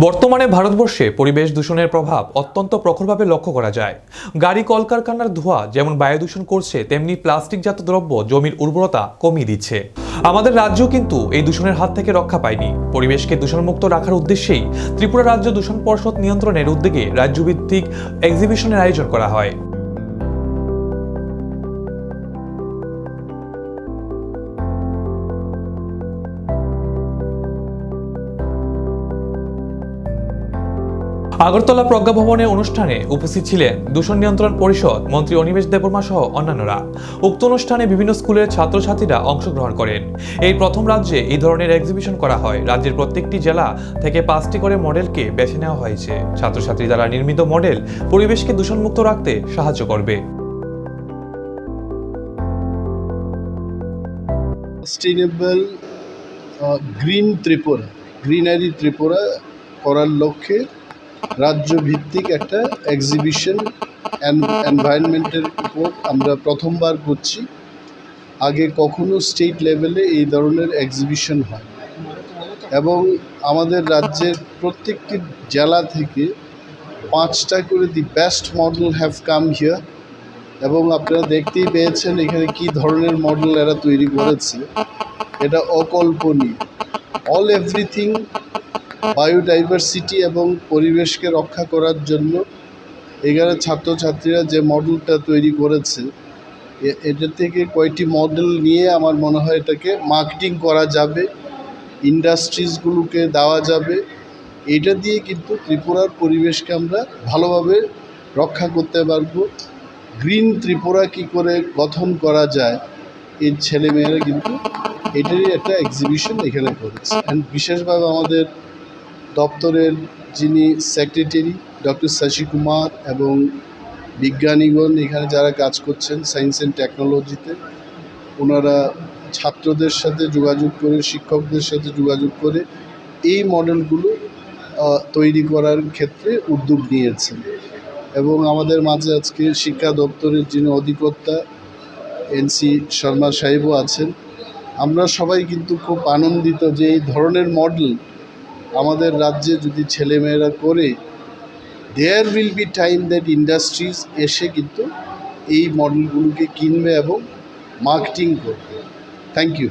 বর্তমানে ভারতবর্ষে পরিবেশ দূষণের প্রভাব অত্যন্ত প্রখরভাবে লক্ষ্য করা যায়। গাড়ি কলকারখানার ধোঁয়া যেমন বায়ু দূষণ করছে, তেমনি প্লাস্টিকজাত দ্রব্য জমির উর্বরতা কমিয়ে দিচ্ছে। আমাদের রাজ্য কিন্তু এই দূষণের হাত থেকে রক্ষা পায়নি। পরিবেশকে দূষণমুক্ত রাখার উদ্দেশ্যেই ত্রিপুরা রাজ্য দূষণ পর্ষদ নিয়ন্ত্রণের উদ্যোগে রাজ্যভিত্তিক এক্সিবিশনের আয়োজন করা হয়। আগরতলা প্রজ্ঞা ভবনে অনুষ্ঠানে উপস্থিত ছিলেন দূষণ নিয়ন্ত্রণ পরিষদ মন্ত্রী অনিমেষ দেববর্মা সহ অন্যান্যরা। উক্ত অনুষ্ঠানে বিভিন্ন স্কুলের ছাত্রছাত্রীরা অংশগ্রহণ করেন। এই প্রথম রাজ্যে এই ধরনের এক্সিবিশন করা হয়। রাজ্যের প্রত্যেকটি জেলা থেকে 5টি করে মডেলকে বেছে নেওয়া হয়েছে। ছাত্রছাত্রী দ্বারা নির্মিত মডেল পরিবেশকে দূষণমুক্ত রাখতে সাহায্য করবে। Sustainable green Tripura, greenery Tripura করার লক্ষ্যে রাজ্যভিত্তিক একটা এক্সিবিশন এনভায়রনমেন্টের উপর আমরা প্রথমবার করছি। আগে কখনো স্টেট লেভেলে এই ধরনের এক্সিবিশন হয় এবং আমাদের রাজ্যের প্রত্যেকটি জেলা থেকে 5টা করে the best model have come here এবং আপনারা দেখতেই পেয়েছেন এখানে কি ধরনের মডেল এরা তৈরি করেছে। এটা অকল্পনীয়। অল এভরিথিং বায়োডাইভার্সিটি এবং পরিবেশকে রক্ষা করার জন্য এখানে ছাত্রছাত্রীরা যে মডেলটা তৈরি করেছে, এটা থেকে কয়েকটি মডেল নিয়ে আমার মনে হয় এটাকে মার্কেটিং করা যাবে, ইন্ডাস্ট্রিজগুলোকে দেওয়া যাবে। এটা দিয়ে কিন্তু ত্রিপুরার পরিবেশকে আমরা ভালোভাবে রক্ষা করতে পারবো। গ্রিন ত্রিপুরা কী করে গঠন করা যায়, এই ছেলেমেয়েরা কিন্তু এটারই একটা এক্সিবিশন এখানে করেছে। অ্যান্ড বিশেষভাবে আমাদের দপ্তরের যিনি সেক্রেটারি ডক্টর শশী কুমার এবং বিজ্ঞানীগণ এখানে যারা কাজ করছেন সায়েন্স অ্যান্ড টেকনোলজিতে, ওনারা ছাত্রদের সাথে যোগাযোগ করে, শিক্ষকদের সাথে যোগাযোগ করে এই মডেলগুলো তৈরি করার ক্ষেত্রে উদ্যোগ নিয়েছেন। এবং আমাদের মাঝে আজকে শিক্ষা দপ্তরের যিনি অধিকর্তা এনসি শর্মা সাহেবও আছেন। আমরা সবাই কিন্তু খুব আনন্দিত যে এই ধরনের মডেল আমাদের রাজ্যে যদি ছেলেমেয়েরা করে, there will be time that industries এসে কিন্তু এই মডেলগুলোকে কিনবে এবং মার্কেটিং করবে। Thank you.